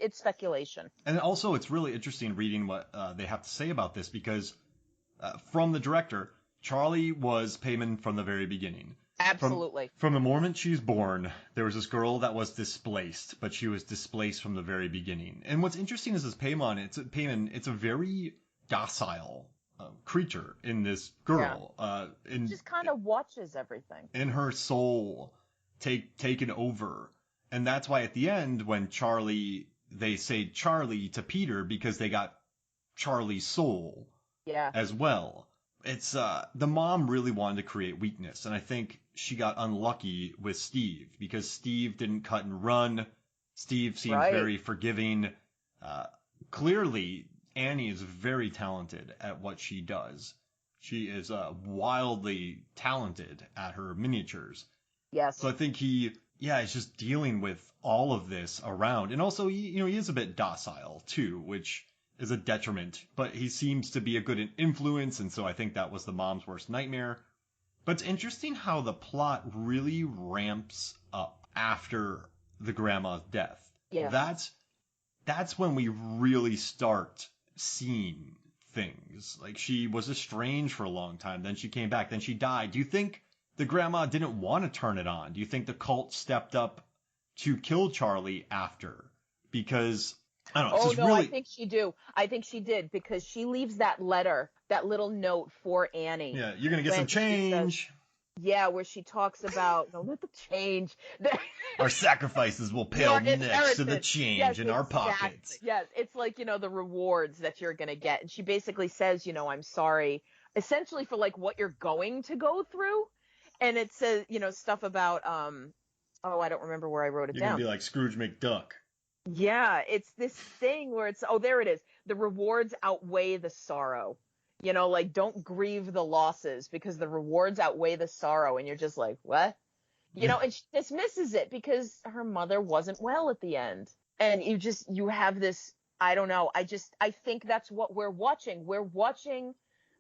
it's speculation. And also, it's really interesting reading what they have to say about this because from the director, Charlie was Payman from the very beginning. Absolutely. From the moment she's born, there was this girl that was displaced, but she was displaced from the very beginning. And what's interesting is this Payman, it's a very docile creature in this girl. Yeah. Just kind of watches everything. In her soul taken over. And that's why at the end, when they say Charlie to Peter because they got Charlie's soul as well. It's the mom really wanted to create weakness, and I think she got unlucky with Steve because Steve didn't cut and run. Steve seemed very forgiving. Clearly, Annie is very talented at what she does. She is wildly talented at her miniatures. Yes. So I think he's just dealing with all of this around, and also he is a bit docile too, which is a detriment, but he seems to be a good influence, and so I think that was the mom's worst nightmare. But it's interesting how the plot really ramps up after the grandma's death. Yeah. That's when we really start seeing things. Like, she was estranged for a long time, then she came back, then she died. Do you think the grandma didn't want to turn it on? Do you think the cult stepped up to kill Charlie after? Because I don't know. Oh, no, I think she did because she leaves that letter, that little note for Annie. Yeah, you're going to get some change. Where she talks about, no, not the change. Our sacrifices will pale next to the change in our pockets. Yes, it's like, the rewards that you're going to get. And she basically says, I'm sorry, essentially for like what you're going to go through. And it says, stuff about, I don't remember where I wrote it down. You're going to be like Scrooge McDuck. Yeah, it's this thing where there it is. The rewards outweigh the sorrow. Like, don't grieve the losses because the rewards outweigh the sorrow. And you're just like, what? And she dismisses it because her mother wasn't well at the end. And you have this, I don't know. I think that's what we're watching. We're watching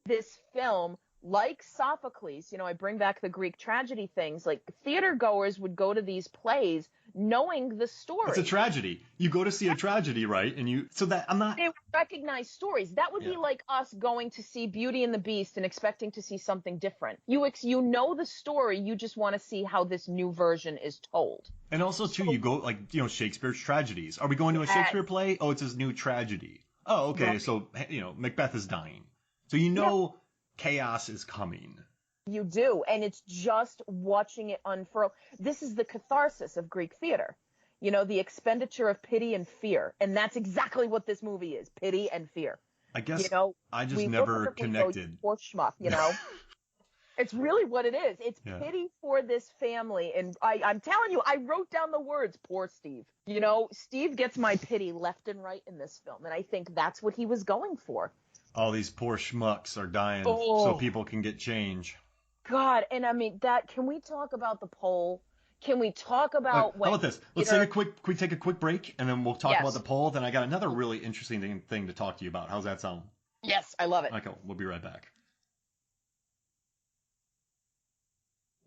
this film like Sophocles. I bring back the Greek tragedy things. Like, theater goers would go to these plays knowing the story. It's a tragedy. You go to see a tragedy, right? And they would recognize stories. That would be like us going to see Beauty and the Beast and expecting to see something different. You know the story. You just want to see how this new version is told. And also, too, you go, like, Shakespeare's tragedies. Are we going to a Shakespeare play? Oh, it's his new tragedy. Oh, okay. Right. So, Macbeth is dying. So chaos is coming. You do, and it's just watching it unfurl. This is the catharsis of Greek theater. The expenditure of pity and fear, and that's exactly what this movie is: pity and fear. I guess I just never connected. Poor schmuck, It's really what it is. It's pity for this family, and I'm telling you, I wrote down the words, poor Steve. Steve gets my pity left and right in this film, and I think that's what he was going for. All these poor schmucks are dying so people can get change. God, and I mean can we talk about the poll? Can we talk about how about this? Let's can we take a quick break and then we'll talk about the poll. Then I got another really interesting thing to talk to you about. How's that sound? Yes, I love it. Okay, we'll be right back.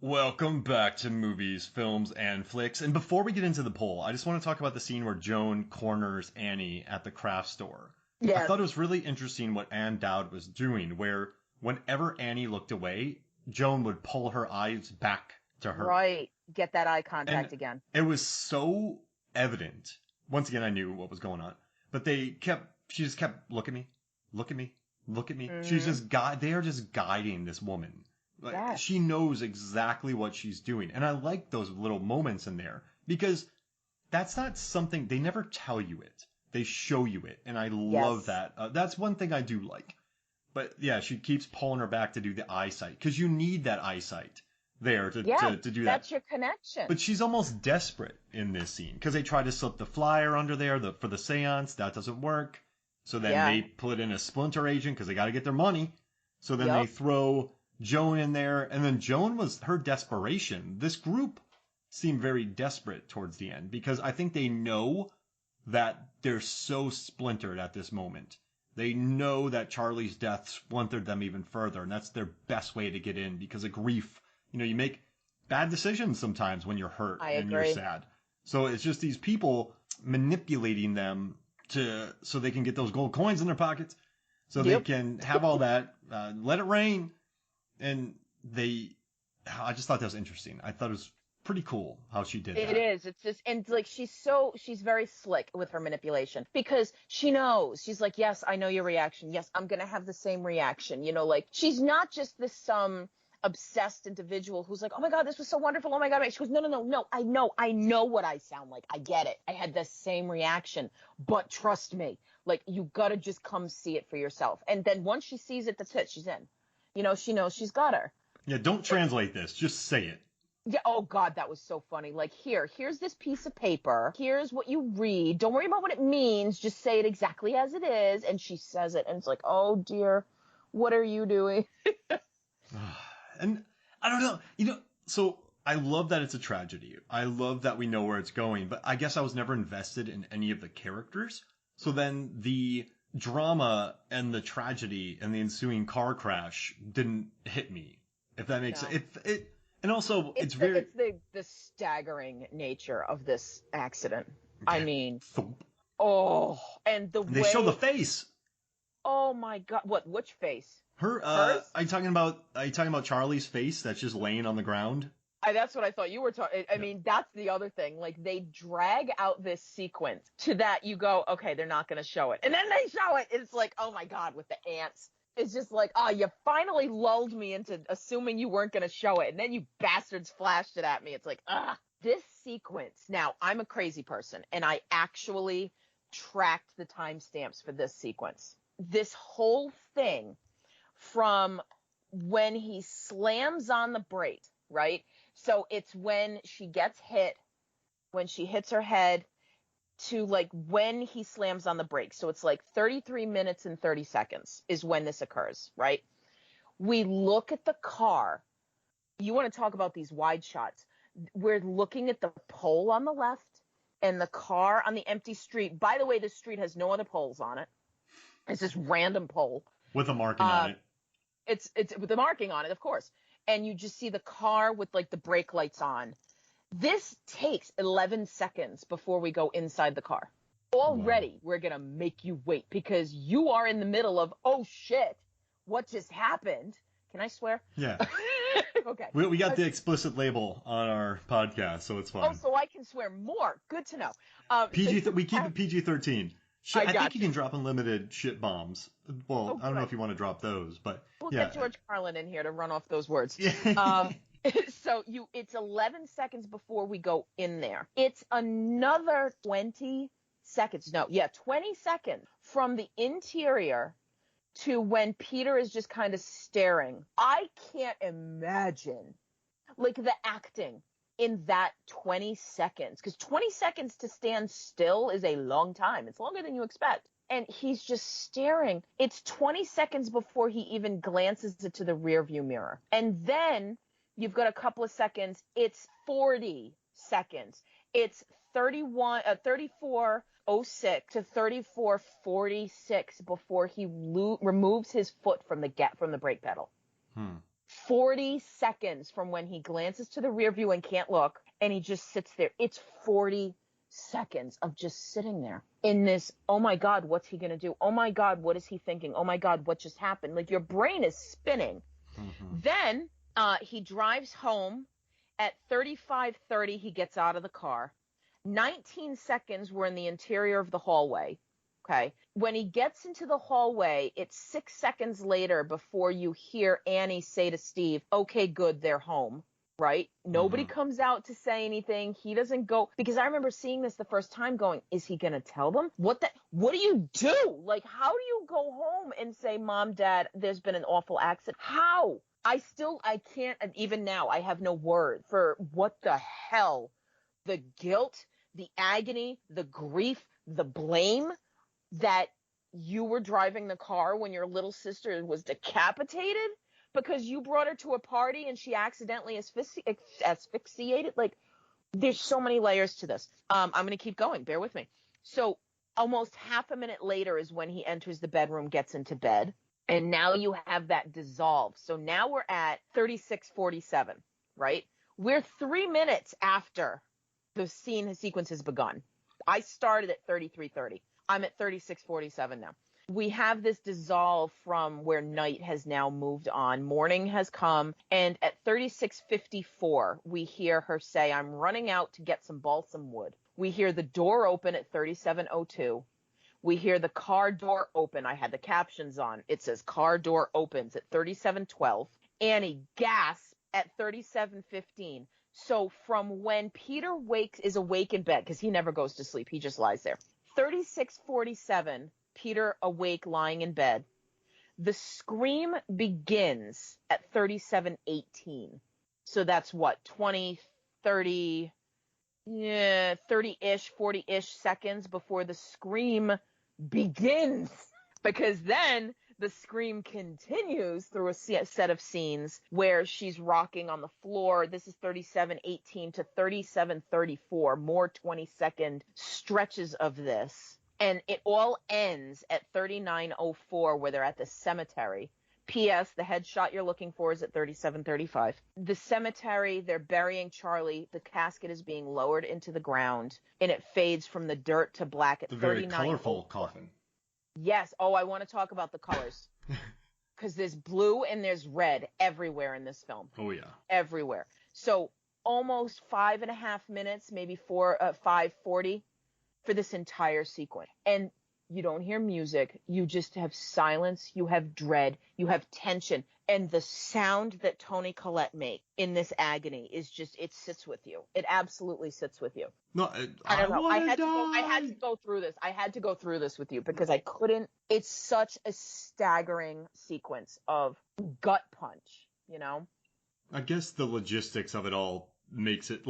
Welcome back to Movies, Films, and Flicks. And before we get into the poll, I just want to talk about the scene where Joan corners Annie at the craft store. Yes. I thought it was really interesting what Ann Dowd was doing, where whenever Annie looked away, Joan would pull her eyes back to her. Right. Get that eye contact again. It was so evident. Once again, I knew what was going on. But she just kept, look at me. Mm. They are just guiding this woman. Like, she knows exactly what she's doing. And I like those little moments in there because that's not something, they never tell you it. They show you it, and I love that. That's one thing I do like. But yeah, she keeps pulling her back to do the eyesight because you need that eyesight there to do that. That's your connection. But she's almost desperate in this scene because they try to slip the flyer under there for the seance. That doesn't work. So then they put in a splinter agent because they got to get their money. So then they throw Joan in there, and then Joan was her desperation. This group seemed very desperate towards the end because I think they know that they're so splintered at this moment. They know that Charlie's death splintered them even further, and that's their best way to get in because of grief. You make bad decisions sometimes when you're hurt and you're sad. So it's just these people, manipulating them so they can get those gold coins in their pockets, so they can have all that, let it rain. And I just thought that was interesting. I thought it was pretty cool how she did that. It is. It's just, and like, she's very slick with her manipulation, because she knows. She's like, yes, I know your reaction. Yes, I'm going to have the same reaction. You know, like, she's not just this obsessed individual who's like, oh my God, this was so wonderful. Oh my God. She goes, no. I know what I sound like. I get it. I had the same reaction, but trust me, like, you got to just come see it for yourself. And then once she sees it, that's it. She's in. You know, she knows she's got her. Yeah. Don't translate this. Just say it. Yeah. Oh God, that was so funny. Like, here's this piece of paper. Here's what you read. Don't worry about what it means. Just say it exactly as it is. And she says it, and it's like, oh dear, what are you doing? And I don't know, so I love that it's a tragedy. I love that we know where it's going, but I guess I was never invested in any of the characters. So then the drama and the tragedy and the ensuing car crash didn't hit me, if that makes sense. And also, it's very... It's the staggering nature of this accident. I mean... Thump. Oh, and they show the face. Oh my God. Which face? Hers? Are you talking about Charlie's face that's just laying on the ground? That's what I thought you were talking. I mean, that's the other thing. Like, they drag out this sequence to that you go, okay, they're not going to show it. And then they show it. It's like, oh my God, with the ants. It's just like, you finally lulled me into assuming you weren't going to show it. And then you bastards flashed it at me. It's like, this sequence. Now, I'm a crazy person, and I actually tracked the timestamps for this sequence. This whole thing, from when he slams on the brake, right? So it's when she gets hit, when she hits her head, to like when he slams on the brake. So it's like 33 minutes and 30 seconds is when this occurs, right? We look at the car. You want to talk about these wide shots. We're looking at the pole on the left and the car on the empty street. By the way, this street has no other poles on it. It's this random pole. With a marking on it. It's with the marking on it, of course. And you just see the car with like the brake lights on. This takes 11 seconds before we go inside the car. Already, We're going to make you wait because you are in the middle of, oh shit, what just happened? Can I swear? Yeah. Okay. We got the explicit label on our podcast, so it's fine. Oh, so I can swear more. Good to know. We keep it PG-13. I think you can drop unlimited shit bombs. Well, I don't know if you want to drop those, but we'll get George Carlin in here to run off those words. Yeah. So it's 11 seconds before we go in there. It's another 20 seconds. 20 seconds from the interior to when Peter is just kind of staring. I can't imagine like the acting in that 20 seconds, because 20 seconds to stand still is a long time. It's longer than you expect. And he's just staring. It's 20 seconds before he even glances into the rearview mirror. And then you've got a couple of seconds. It's 40 seconds. It's 34:06 to 34:46 before he removes his foot from the brake pedal. 40 seconds from when he glances to the rear view and can't look, and he just sits there. It's 40 seconds of just sitting there in this, oh my God, what's he going to do? Oh my God, what is he thinking? Oh my God, what just happened? Like, your brain is spinning. Then he drives home. At 35:30, he gets out of the car. 19 seconds we're in the interior of the hallway. Okay. When he gets into the hallway, it's 6 seconds later before you hear Annie say to Steve, okay, good, they're home. Right? Nobody comes out to say anything. He doesn't go, because I remember seeing this the first time going, is he going to tell them? What do you do? Like, how do you go home and say, Mom, Dad, there's been an awful accident? How? I can't, even now, I have no word for what the hell, the guilt, the agony, the grief, the blame that you were driving the car when your little sister was decapitated because you brought her to a party and she accidentally asphyxiated. Like, there's so many layers to this. I'm going to keep going. Bear with me. So almost half a minute later is when he enters the bedroom, gets into bed. And now you have that dissolve. So now we're at 36:47, right? We're 3 minutes after the sequence has begun. I started at 33:30. I'm at 36:47 now. We have this dissolve from where night has now moved on. Morning has come, and at 36:54, we hear her say, I'm running out to get some balsam wood. We hear the door open at 37:02. We hear the car door open. I had the captions on. It says car door opens at 37:12. Annie gasps at 37:15. So from when Peter is awake in bed, because he never goes to sleep, he just lies there. 36:47. Peter awake, lying in bed. The scream begins at 37:18. So that's what, 20, 30, 30-ish, 40-ish seconds before the scream begins. Because then the scream continues through a set of scenes where she's rocking on the floor. This is 37:18 to 37:34, more 20-second stretches of this. And it all ends at 39:04 where they're at the cemetery. P.S. The headshot you're looking for is at 37:35. The cemetery, they're burying Charlie. The casket is being lowered into the ground, and it fades from the dirt to black at 39:04. The very colorful coffin. Yes. Oh, I want to talk about the colors. Because there's blue and there's red everywhere in this film. Oh, yeah. Everywhere. So almost 5.5 minutes, maybe 5:40. For this entire sequence. And you don't hear music. You just have silence. You have dread. You have tension. And the sound that Toni Collette makes in this agony is just, it sits with you. It absolutely sits with you. No, I don't know. I had to go through this. I had to go through this with you because I couldn't. It's such a staggering sequence of gut punch, you know? I guess the logistics of it all makes it...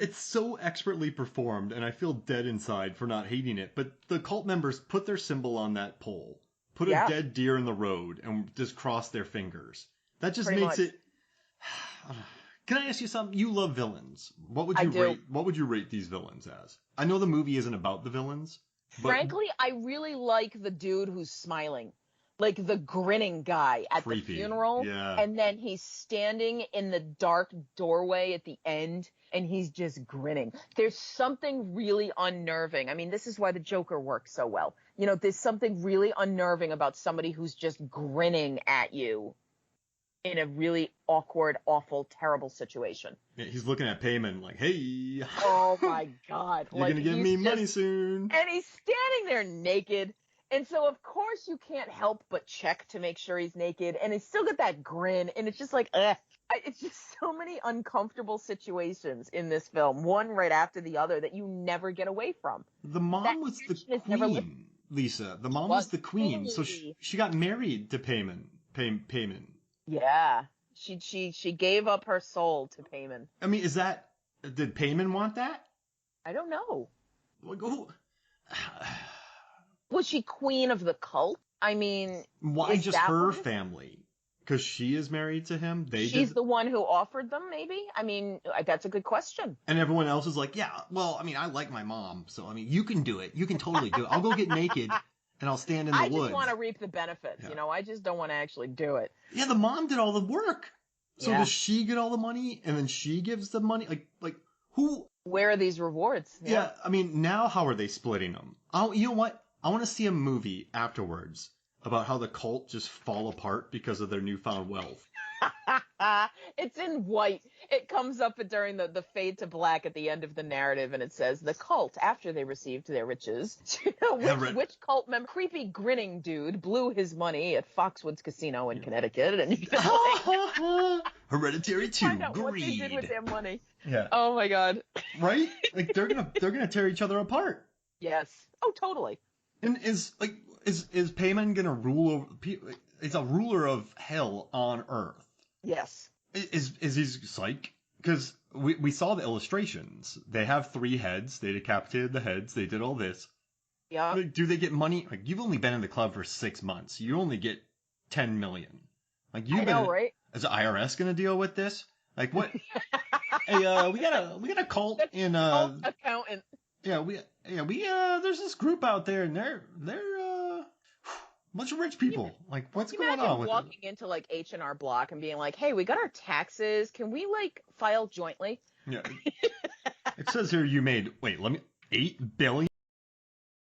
It's so expertly performed, and I feel dead inside for not hating it, but the cult members put their symbol on that pole, put a dead deer in the road, and just cross their fingers. That just makes it... Can I ask you something? You love villains. What would you rate these villains as? I know the movie isn't about the villains, but... Frankly, I really like the dude who's smiling. Like the grinning guy at the funeral. Yeah. And then he's standing in the dark doorway at the end and he's just grinning. There's something really unnerving. I mean, this is why the Joker works so well. You know, there's something really unnerving about somebody who's just grinning at you in a really awkward, awful, terrible situation. Yeah, he's looking at Payman like, hey. Oh my God. You're going to give me money soon. And he's standing there naked. And so, of course, you can't help but check to make sure he's naked. And he's still got that grin. And it's just like, it's just so many uncomfortable situations in this film, one right after the other, that you never get away from. The mom was the queen, Lisa. The mom was the queen. So she got married to Payman. Yeah. She gave up her soul to Payman. I mean, did Payman want that? I don't know. Like, who... Was she queen of the cult? I mean, why just her family? Because she is married to him? She's the one who offered them, maybe? I mean, that's a good question. And everyone else is like, yeah, well, I mean, I like my mom, so, I mean, you can do it. You can totally do it. I'll go get naked, and I'll stand in the woods. I just want to reap the benefits, you know? I just don't want to actually do it. Yeah, the mom did all the work. So does she get all the money, and then she gives the money? Like who? Where are these rewards? Yeah, I mean, now how are they splitting them? You know what? I want to see a movie afterwards about how the cult just fall apart because of their newfound wealth. It's in white. It comes up during the fade to black at the end of the narrative, and it says, the cult, after they received their riches, you know, which cult member, creepy grinning dude, blew his money at Foxwoods Casino in Connecticut, and you know, Hereditary 2, find out greed. what they did with their money. Yeah. Oh my God. Right? Like they're gonna tear each other apart. Yes. Oh, totally. And is Payman gonna rule over people? It's a ruler of hell on Earth. Yes. Is he psych? Because we saw the illustrations. They have 3 heads. They decapitated the heads. They did all this. Yeah. Like, do they get money? Like, you've only been in the club for 6 months. You only get 10 million. Like, I know, right? Is the IRS gonna deal with this? Like, what? Hey, we got a cult in accountant. Yeah, there's this group out there, and they're a bunch of rich people. Like, what's going on with walking into like H&R Block and being like, "Hey, we got our taxes. Can we like file jointly?" Yeah. It says here you made, wait, let me, $8 billion?